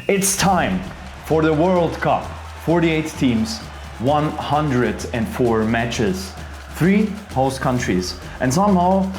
It's time for the World Cup. 48 teams, 104 matches, 3 host countries. And somehow,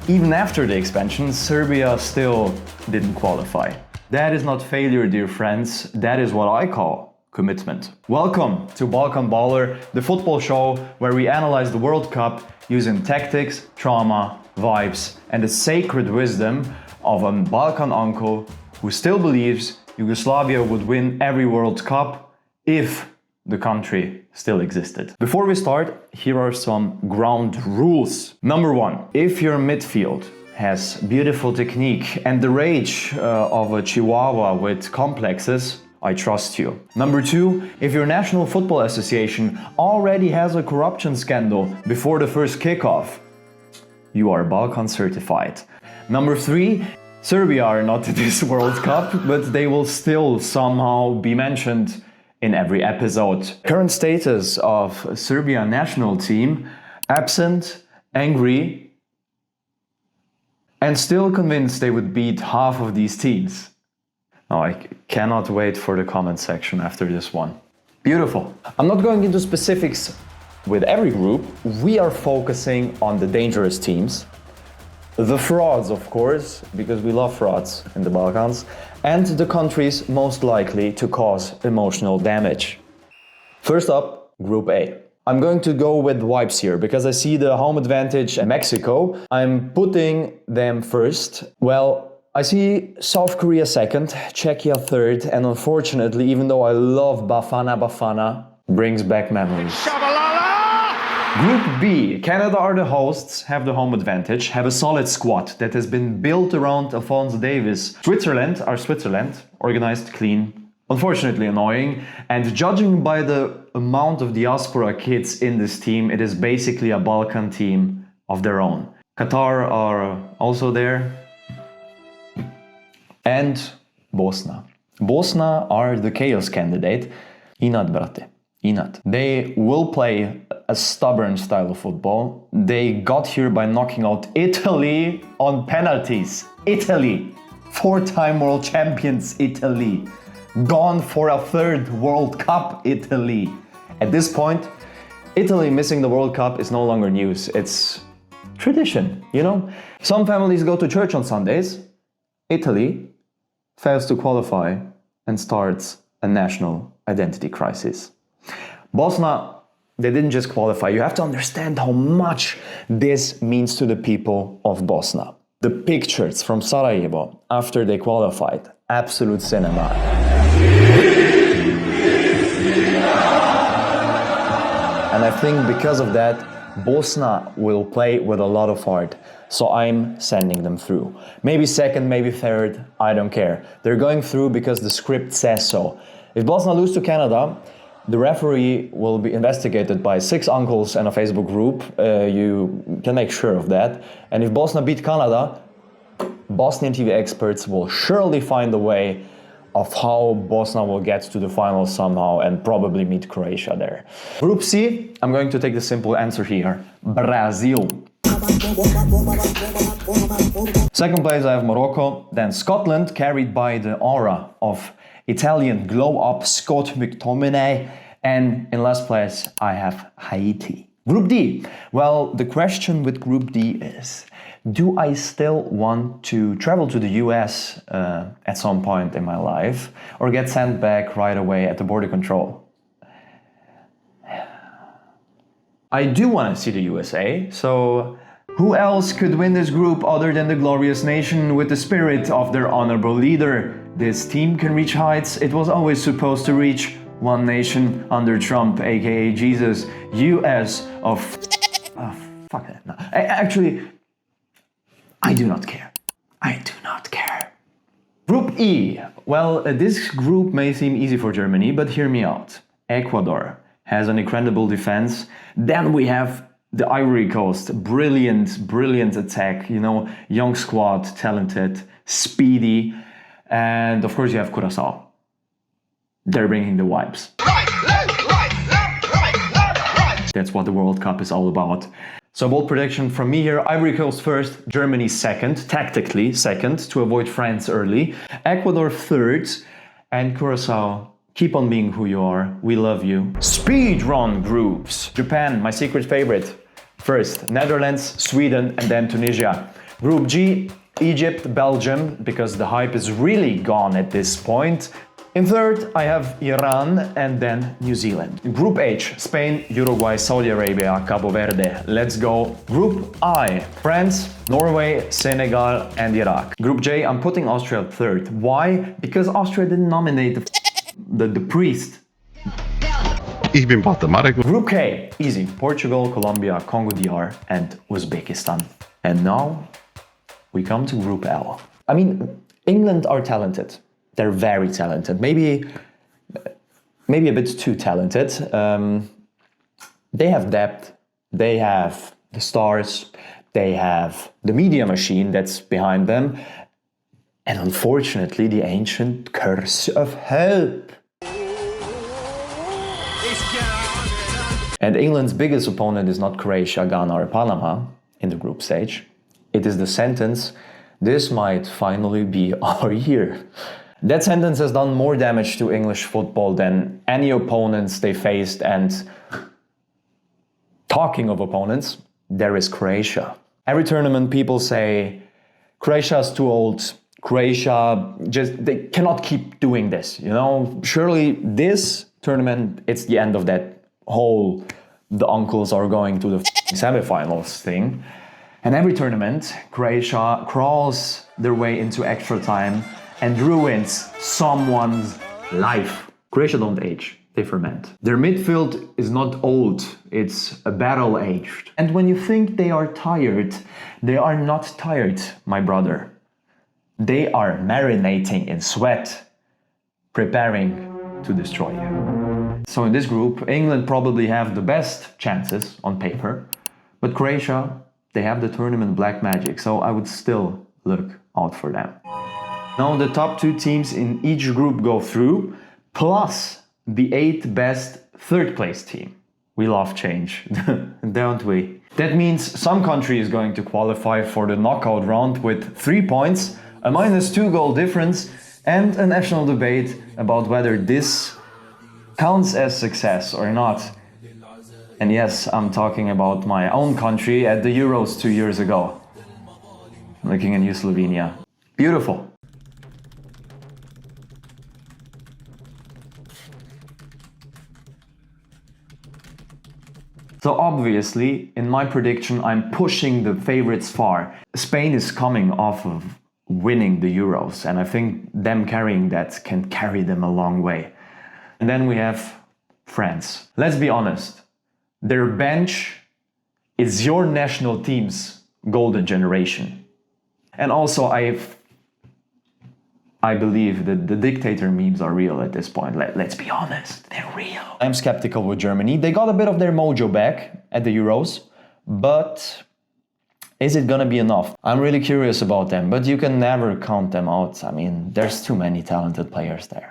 even after the expansion, Serbia still didn't qualify. That is not failure, dear friends. That is what I call commitment. Welcome to Balkan Baller, the football show where we analyze the World Cup using tactics, trauma, vibes, and the sacred wisdom of a Balkan uncle who still believes Yugoslavia would win every World Cup if the country still existed. Before we start, here are some ground rules. Number 1, if your midfield has beautiful technique and the rage of a chihuahua with complexes, I trust you. Number 2, if your National Football Association already has a corruption scandal before the first kickoff, you are Balkan certified. Number 3, Serbia are not in this World Cup, but they will still somehow be mentioned in every episode. Current status of Serbia national team: absent, angry, and still convinced they would beat half of these teams. Oh, I cannot wait for the comment section after this one. Beautiful. I'm not going into specifics with every group. We are focusing on the dangerous teams, the frauds, of course, because we love frauds in the Balkans, and the countries most likely to cause emotional damage. First up, Group A. I'm going to go with wipes here because I see the home advantage in Mexico. I'm putting them first. Well, I see South Korea second, Czechia third, and unfortunately, even though I love Bafana, brings back memories. Group B. Canada are the hosts, have the home advantage, have a solid squad that has been built around Alphonso Davies. Switzerland, organized, clean, unfortunately annoying, and judging by the amount of diaspora kids in this team, it is basically a Balkan team of their own. Qatar are also there. And Bosnia. Bosnia are the chaos candidate. Inat, brate. Inat. They will play a stubborn style of football. They got here by knocking out Italy on penalties. Italy. 4-time world champions Italy. Gone for a 3rd World Cup Italy. At this point, Italy missing the World Cup is no longer news. It's tradition, you know? Some families go to church on Sundays. Italy fails to qualify and starts a national identity crisis. Bosnia, they didn't just qualify. You have to understand how much this means to the people of Bosnia. The pictures from Sarajevo after they qualified, absolute cinema. And I think because of that, Bosnia will play with a lot of heart. So I'm sending them through. Maybe second, maybe third, I don't care. They're going through because the script says so. If Bosnia lose to Canada, the referee will be investigated by 6 uncles and a Facebook group. You can make sure of that. And if Bosnia beat Canada, Bosnian TV experts will surely find a way of how Bosnia will get to the final somehow and probably meet Croatia there. Group C, I'm going to take the simple answer here. Brazil. Second place I have Morocco, then Scotland, carried by the aura of Italian glow-up Scott McTominay, and in last place I have Haiti. Group D. Well, the question with Group D is, do I still want to travel to the US at some point in my life or get sent back right away at the border control? I do want to see the USA, so who else could win this group other than the glorious nation with the spirit of their honorable leader? This team can reach heights it was always supposed to reach. One nation under Trump, aka Jesus, US of... Oh, fuck that. No. Actually, I do not care. I do not care. Group E. Well, this group may seem easy for Germany, but hear me out. Ecuador has an incredible defense. Then we have the Ivory Coast, brilliant attack, you know, young squad, talented, speedy, and of course you have Curaçao. They're bringing the vibes. Right, left, right. That's what the World Cup is all about. So bold prediction from me here, Ivory Coast first, Germany second, tactically second, to avoid France early, Ecuador third, and Curacao, keep on being who you are. We love you. Speedrun groups. Japan, my secret favorite. First, Netherlands, Sweden, and then Tunisia. Group G, Egypt, Belgium, because the hype is really gone at this point. In third, I have Iran and then New Zealand. Group H, Spain, Uruguay, Saudi Arabia, Cabo Verde. Let's go. Group I, France, Norway, Senegal, and Iraq. Group J, I'm putting Austria third. Why? Because Austria didn't nominate the priest. Ich bin Mathematiker. Group K, easy. Portugal, Colombia, Congo DR, and Uzbekistan. And now we come to Group L. I mean, England are talented. They're very talented. Maybe a bit too talented. They have depth. They have the stars. They have the media machine that's behind them. And unfortunately, the ancient curse of hope. And England's biggest opponent is not Croatia, Ghana, or Panama in the group stage. It is the sentence, this might finally be our year. That sentence has done more damage to English football than any opponents they faced. And talking of opponents, there is Croatia. Every tournament people say, Croatia's too old. Croatia, they cannot keep doing this, you know? Surely this tournament, it's the end of that whole, the uncles are going to the semifinals thing. And every tournament, Croatia crawls their way into extra time and ruins someone's life. Croatia don't age, they ferment. Their midfield is not old, it's battle-aged. And when you think they are tired, they are not tired, my brother. They are marinating in sweat, preparing to destroy you. So in this group, England probably have the best chances on paper, but Croatia, they have the tournament black magic, so I would still look out for them. Now the top two teams in each group go through, plus the 8th best third place team. We love change, don't we? That means some country is going to qualify for the knockout round with 3 points, a -2 goal difference, and a national debate about whether this counts as success or not. And yes, I'm talking about my own country at the Euros 2 years ago. Looking at you, Slovenia. Beautiful. So obviously, in my prediction, I'm pushing the favorites far. Spain is coming off of winning the Euros, and I think them carrying that can carry them a long way. And then we have France. Let's be honest, their bench is your national team's golden generation. And also, I believe that the dictator memes are real at this point. Let's be honest, they're real. I'm skeptical with Germany. They got a bit of their mojo back at the Euros, but is it gonna be enough? I'm really curious about them, but you can never count them out. I mean, there's too many talented players there.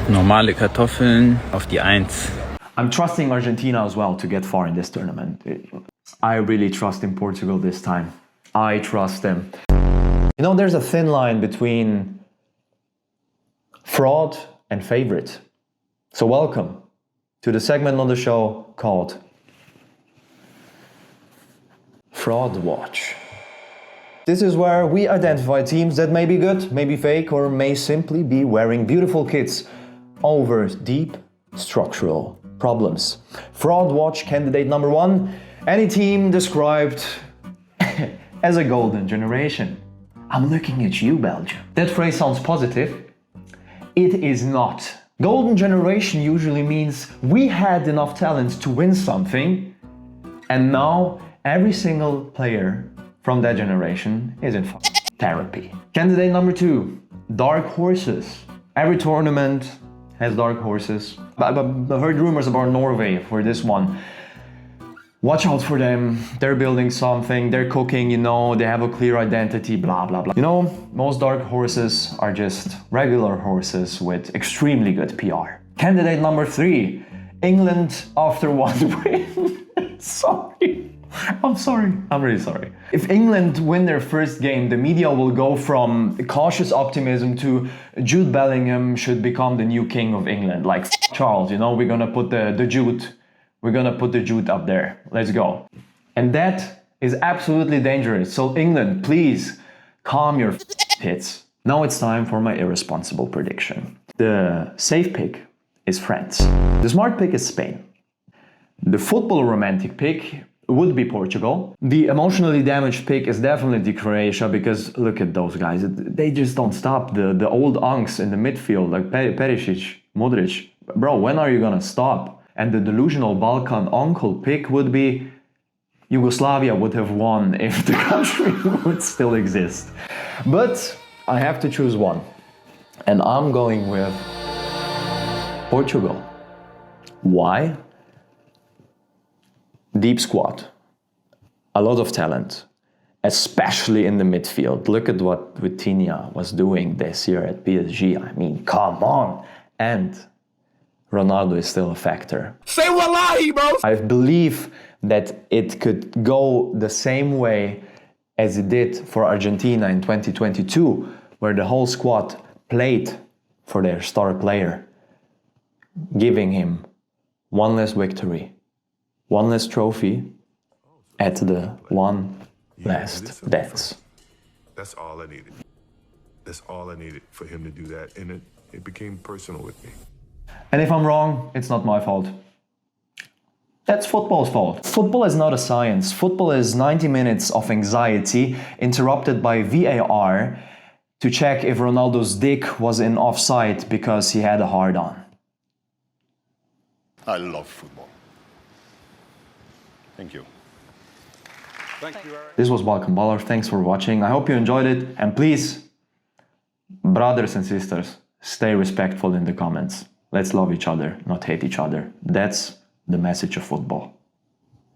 Normale Kartoffeln auf die 1. I'm trusting Argentina as well to get far in this tournament. I really trust in Portugal this time. I trust them. You know, there's a thin line between fraud and favorite. So welcome to the segment on the show called Fraud Watch. This is where we identify teams that may be good, may be fake, or may simply be wearing beautiful kits over deep structural problems. Fraud Watch candidate number 1, any team described as a golden generation. I'm looking at you, Belgium. That phrase sounds positive. It is not. Golden generation usually means we had enough talent to win something, and now every single player from that generation is in therapy. Candidate number 2, dark horses. Every tournament has dark horses. I heard rumors about Norway for this one. Watch out for them. They're building something, they're cooking, you know, they have a clear identity, blah, blah, blah. You know, most dark horses are just regular horses with extremely good PR. Candidate number 3, England after one win. Sorry. I'm sorry. I'm really sorry. If England win their first game, the media will go from cautious optimism to Jude Bellingham should become the new king of England. Like Charles, you know, we're gonna put the Jude. We're gonna put the Jude up there. Let's go. And that is absolutely dangerous. So England, please calm your tits. Now it's time for my irresponsible prediction. The safe pick is France. The smart pick is Spain. The football romantic pick would be Portugal. The emotionally damaged pick is definitely Croatia, because look at those guys. They just don't stop. The old unks in the midfield, like Perisic, Modric. Bro, when are you gonna stop? And the delusional Balkan uncle pick would be Yugoslavia would have won if the country would still exist. But I have to choose one. And I'm going with Portugal. Why? Deep squad, a lot of talent, especially in the midfield. Look at what Vitinha was doing this year at PSG. I mean, come on. And Ronaldo is still a factor. Say wallahi, bro! I believe that it could go the same way as it did for Argentina in 2022, where the whole squad played for their star player, giving him one less victory, one less trophy at the one last dance. That's all I needed. That's all I needed for him to do that. And it became personal with me. And if I'm wrong, it's not my fault. That's football's fault. Football is not a science. Football is 90 minutes of anxiety interrupted by VAR to check if Ronaldo's dick was in offside because he had a hard-on. I love football. Thank you. This was Balkan Baller. Thanks for watching. I hope you enjoyed it. And please, brothers and sisters, stay respectful in the comments. Let's love each other, not hate each other. That's the message of football.